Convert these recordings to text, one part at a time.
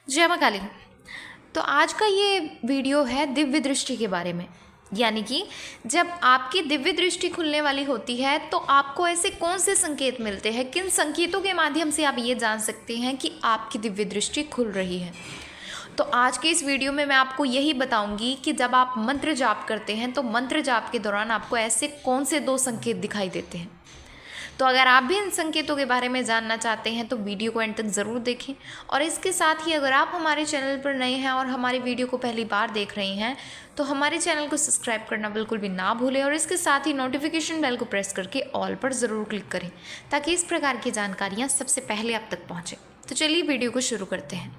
जय माँ काली। तो आज का ये वीडियो है दिव्य दृष्टि के बारे में। यानी कि जब आपकी दिव्य दृष्टि खुलने वाली होती है तो आपको ऐसे कौन से संकेत मिलते हैं, किन संकेतों के माध्यम से आप ये जान सकते हैं कि आपकी दिव्य दृष्टि खुल रही है। तो आज के इस वीडियो में मैं आपको यही बताऊंगी कि जब आप मंत्र जाप करते हैं तो मंत्र जाप के दौरान आपको ऐसे कौन से 2 संकेत दिखाई देते हैं। तो अगर आप भी इन संकेतों के बारे में जानना चाहते हैं तो वीडियो को एंड तक ज़रूर देखें। और इसके साथ ही अगर आप हमारे चैनल पर नए हैं और हमारे वीडियो को पहली बार देख रहे हैं तो हमारे चैनल को सब्सक्राइब करना बिल्कुल भी ना भूलें और इसके साथ ही नोटिफिकेशन बेल को प्रेस करके ऑल पर ज़रूर क्लिक करें ताकि इस प्रकार की जानकारियाँ सबसे पहले आप तक पहुँचें। तो चलिए वीडियो को शुरू करते हैं।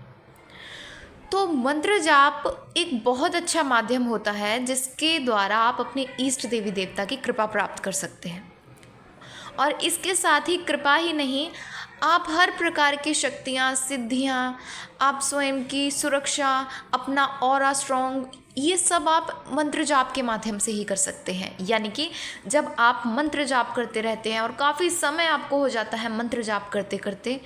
तो मंत्र जाप एक बहुत अच्छा माध्यम होता है जिसके द्वारा आप अपने इष्ट देवी देवता की कृपा प्राप्त कर सकते हैं। और इसके साथ ही कृपा ही नहीं, आप हर प्रकार की शक्तियाँ, सिद्धियाँ, आप स्वयं की सुरक्षा, अपना ऑरा स्ट्रॉन्ग, ये सब आप मंत्र जाप के माध्यम से ही कर सकते हैं। यानी कि जब आप मंत्र जाप करते रहते हैं और काफ़ी समय आपको हो जाता है मंत्र जाप करते करते,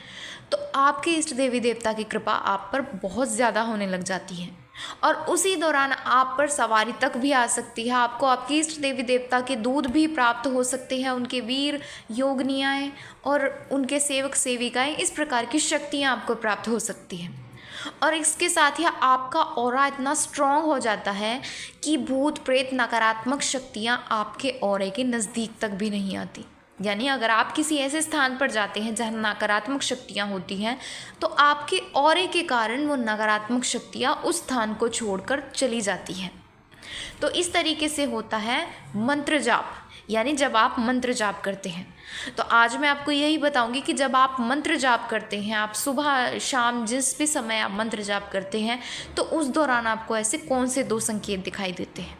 तो आपके इष्ट देवी देवता की कृपा आप पर बहुत ज़्यादा होने लग जाती है और उसी दौरान आप पर सवारी तक भी आ सकती है। आपको आपकी इष्ट देवी देवता के दूत भी प्राप्त हो सकते हैं, उनके वीर योगनियाएँ और उनके सेवक सेविकाएँ, इस प्रकार की शक्तियाँ आपको प्राप्त हो सकती हैं। और इसके साथ ही आपका ऑरा इतना स्ट्रॉन्ग हो जाता है कि भूत प्रेत नकारात्मक शक्तियाँ आपके ऑरे के नज़दीक तक भी नहीं आती। यानी अगर आप किसी ऐसे स्थान पर जाते हैं जहाँ नकारात्मक शक्तियाँ होती हैं तो आपके ऑरे के कारण वो नकारात्मक शक्तियाँ उस स्थान को छोड़कर चली जाती हैं। तो इस तरीके से होता है मंत्र जाप, यानी जब आप मंत्र जाप करते हैं। तो आज मैं आपको यही बताऊंगी कि जब आप मंत्र जाप करते हैं, आप सुबह शाम जिस भी समय आप मंत्र जाप करते हैं तो उस दौरान आपको ऐसे कौन से 2 संकेत दिखाई देते हैं।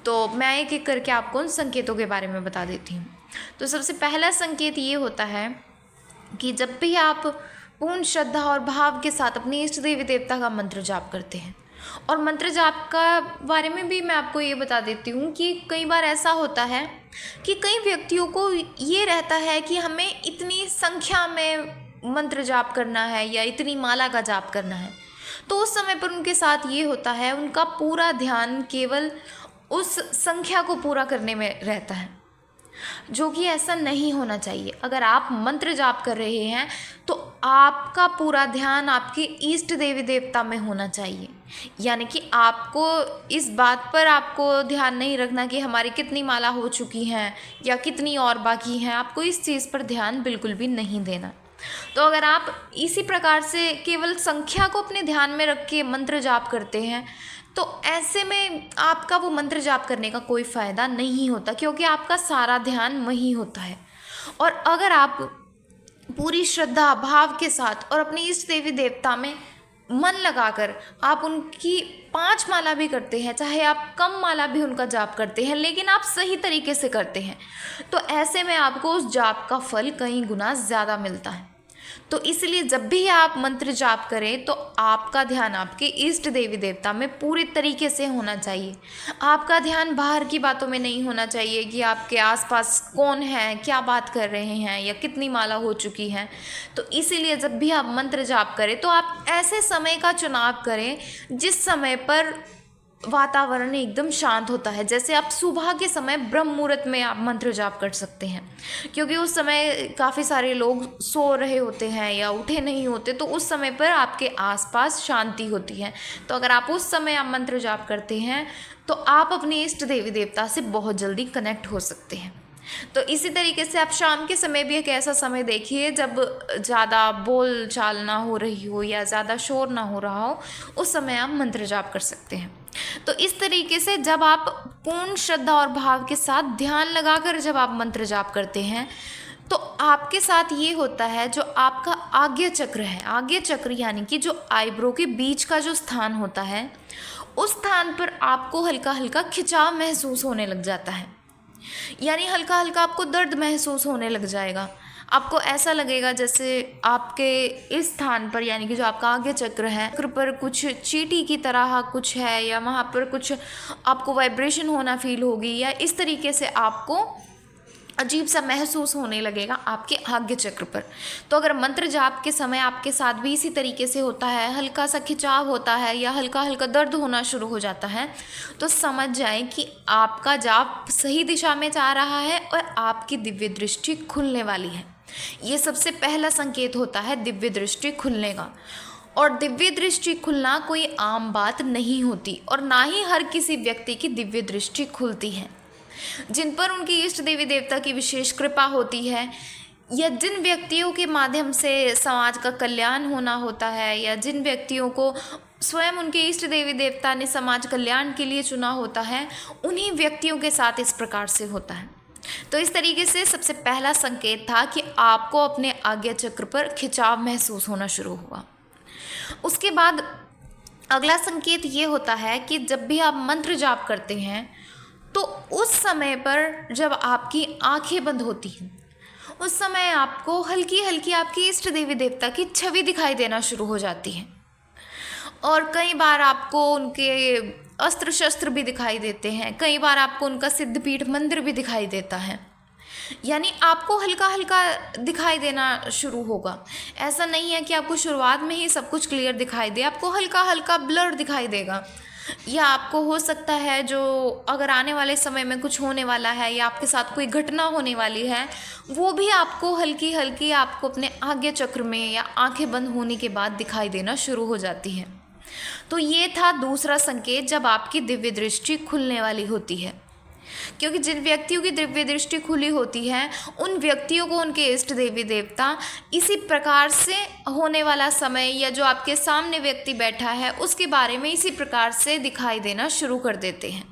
तो मैं एक एक करके आपको उन संकेतों के बारे में बता देती हूँ। तो सबसे पहला संकेत ये होता है कि जब भी आप पूर्ण श्रद्धा और भाव के साथ अपने इष्ट देवी देवता का मंत्र जाप करते हैं। और मंत्र जाप का बारे में भी मैं आपको ये बता देती हूँ कि कई बार ऐसा होता है कि कई व्यक्तियों को ये रहता है कि हमें इतनी संख्या में मंत्र जाप करना है या इतनी माला का जाप करना है। तो उस समय पर उनके साथ ये होता है, उनका पूरा ध्यान केवल उस संख्या को पूरा करने में रहता है, जो कि ऐसा नहीं होना चाहिए। अगर आप मंत्र जाप कर रहे हैं तो आपका पूरा ध्यान आपके इष्ट देवी देवता में होना चाहिए। यानी कि आपको इस बात पर आपको ध्यान नहीं रखना कि हमारी कितनी माला हो चुकी हैं या कितनी और बाकी हैं। आपको इस चीज़ पर ध्यान बिल्कुल भी नहीं देना। तो अगर आप इसी प्रकार से केवल संख्या को अपने ध्यान में रख के मंत्र जाप करते हैं तो ऐसे में आपका वो मंत्र जाप करने का कोई फ़ायदा नहीं होता, क्योंकि आपका सारा ध्यान वहीं होता है। और अगर आप पूरी श्रद्धा भाव के साथ और अपनी इष्ट देवी देवता में मन लगाकर आप उनकी 5 माला भी करते हैं, चाहे आप कम माला भी उनका जाप करते हैं, लेकिन आप सही तरीके से करते हैं, तो ऐसे में आपको उस जाप का फल कई गुना ज़्यादा मिलता है। तो इसलिए जब भी आप मंत्र जाप करें तो आपका ध्यान आपके इष्ट देवी देवता में पूरी तरीके से होना चाहिए। आपका ध्यान बाहर की बातों में नहीं होना चाहिए कि आपके आसपास कौन है, क्या बात कर रहे हैं या कितनी माला हो चुकी है। तो इसीलिए जब भी आप मंत्र जाप करें तो आप ऐसे समय का चुनाव करें जिस समय पर वातावरण एकदम शांत होता है। जैसे आप सुबह के समय ब्रह्म मुहूर्त में आप मंत्र जाप कर सकते हैं, क्योंकि उस समय काफ़ी सारे लोग सो रहे होते हैं या उठे नहीं होते, तो उस समय पर आपके आसपास शांति होती है। तो अगर आप उस समय आप मंत्र जाप करते हैं तो आप अपने इष्ट देवी देवता से बहुत जल्दी कनेक्ट हो सकते हैं। तो इसी तरीके से आप शाम के समय भी एक ऐसा समय देखिए जब ज़्यादा बोल चाल ना हो रही हो या ज़्यादा शोर ना हो रहा हो, उस समय आप मंत्र जाप कर सकते हैं। तो इस तरीके से जब आप पूर्ण श्रद्धा और भाव के साथ ध्यान लगाकर जब आप मंत्र जाप करते हैं तो आपके साथ ये होता है, जो आपका आज्ञा चक्र है, आज्ञा चक्र यानी कि जो आईब्रो के बीच का जो स्थान होता है, उस स्थान पर आपको हल्का हल्का खिंचाव महसूस होने लग जाता है। यानी हल्का हल्का आपको दर्द महसूस होने लग जाएगा। आपको ऐसा लगेगा जैसे आपके इस स्थान पर, यानी कि जो आपका आज्ञा चक्र है, चक्र पर कुछ चींटी की तरह कुछ है या वहाँ पर कुछ आपको वाइब्रेशन होना फील होगी, या इस तरीके से आपको अजीब सा महसूस होने लगेगा आपके आज्ञा चक्र पर। तो अगर मंत्र जाप के समय आपके साथ भी इसी तरीके से होता है, हल्का सा खिंचाव होता है या हल्का हल्का दर्द होना शुरू हो जाता है, तो समझ जाएं कि आपका जाप सही दिशा में जा रहा है और आपकी दिव्य दृष्टि खुलने वाली है। ये सबसे पहला संकेत होता है दिव्य दृष्टि खुलने का। और दिव्य दृष्टि खुलना कोई आम बात नहीं होती और ना ही हर किसी व्यक्ति की दिव्य दृष्टि खुलती है। जिन पर उनकी इष्ट देवी देवता की विशेष कृपा होती है, या जिन व्यक्तियों के माध्यम से समाज का कल्याण होना होता है, या जिन व्यक्तियों को स्वयं उनके इष्ट देवी देवता ने समाज कल्याण के लिए चुना होता है, उन्हीं व्यक्तियों के साथ इस प्रकार से होता है। तो इस तरीके से सबसे पहला संकेत था कि आपको अपने आज्ञा चक्र पर खिंचाव महसूस होना शुरू हुआ। उसके बाद अगला संकेत ये होता है कि जब भी आप मंत्र जाप करते हैं तो उस समय पर जब आपकी आंखें बंद होती हैं, उस समय आपको हल्की हल्की आपकी इष्ट देवी देवता की छवि दिखाई देना शुरू हो जाती है। और कई बार आपको उनके अस्त्र शस्त्र भी दिखाई देते हैं, कई बार आपको उनका सिद्धपीठ मंदिर भी दिखाई देता है। यानी आपको हल्का हल्का दिखाई देना शुरू होगा। ऐसा नहीं है कि आपको शुरुआत में ही सब कुछ क्लियर दिखाई दे, आपको हल्का हल्का ब्लर दिखाई देगा। या आपको हो सकता है जो अगर आने वाले समय में कुछ होने वाला है या आपके साथ कोई घटना होने वाली है, वो भी आपको हल्की हल्की आपको अपने आज्ञा चक्र में या आंखें बंद होने के बाद दिखाई देना शुरू हो जाती है। तो ये था दूसरा संकेत जब आपकी दिव्य दृष्टि खुलने वाली होती है। क्योंकि जिन व्यक्तियों की दिव्य दृष्टि खुली होती है, उन व्यक्तियों को उनके इष्ट देवी देवता इसी प्रकार से होने वाला समय या जो आपके सामने व्यक्ति बैठा है उसके बारे में इसी प्रकार से दिखाई देना शुरू कर देते हैं।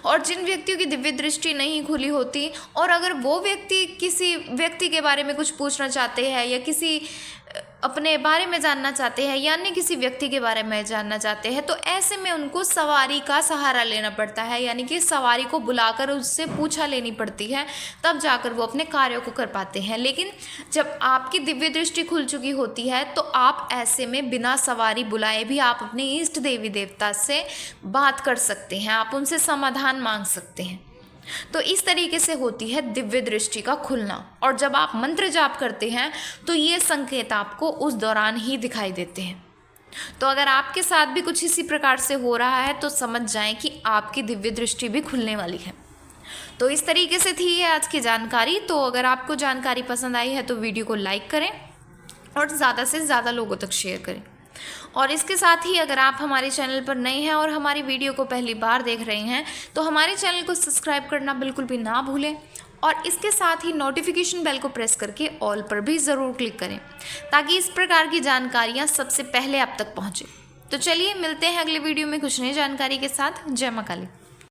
और जिन व्यक्तियों की दिव्य दृष्टि नहीं खुली होती और अगर वो व्यक्ति किसी व्यक्ति के बारे में कुछ पूछना चाहते हैं या किसी अपने बारे में जानना चाहते हैं या अन्य किसी व्यक्ति के बारे में जानना चाहते हैं, तो ऐसे में उनको सवारी का सहारा लेना पड़ता है। यानी कि सवारी को बुलाकर उससे पूछा लेनी पड़ती है, तब जाकर वो अपने कार्यों को कर पाते हैं। लेकिन जब आपकी दिव्य दृष्टि खुल चुकी होती है तो आप ऐसे में बिना सवारी बुलाए भी आप अपने इष्ट देवी देवता से बात कर सकते हैं, आप उनसे समाधान मांग सकते हैं। तो इस तरीके से होती है दिव्य दृष्टि का खुलना। और जब आप मंत्र जाप करते हैं तो ये संकेत आपको उस दौरान ही दिखाई देते हैं। तो अगर आपके साथ भी कुछ इसी प्रकार से हो रहा है तो समझ जाएं कि आपकी दिव्य दृष्टि भी खुलने वाली है। तो इस तरीके से थी ये आज की जानकारी। तो अगर आपको जानकारी पसंद आई है तो वीडियो को लाइक करें और ज़्यादा से ज़्यादा लोगों तक शेयर करें। और इसके साथ ही अगर आप हमारे चैनल पर नए हैं और हमारी वीडियो को पहली बार देख रहे हैं तो हमारे चैनल को सब्सक्राइब करना बिल्कुल भी ना भूलें और इसके साथ ही नोटिफिकेशन बेल को प्रेस करके ऑल पर भी ज़रूर क्लिक करें ताकि इस प्रकार की जानकारियाँ सबसे पहले आप तक पहुँचे। तो चलिए मिलते हैं अगले वीडियो में कुछ नई जानकारी के साथ। जय मां काली।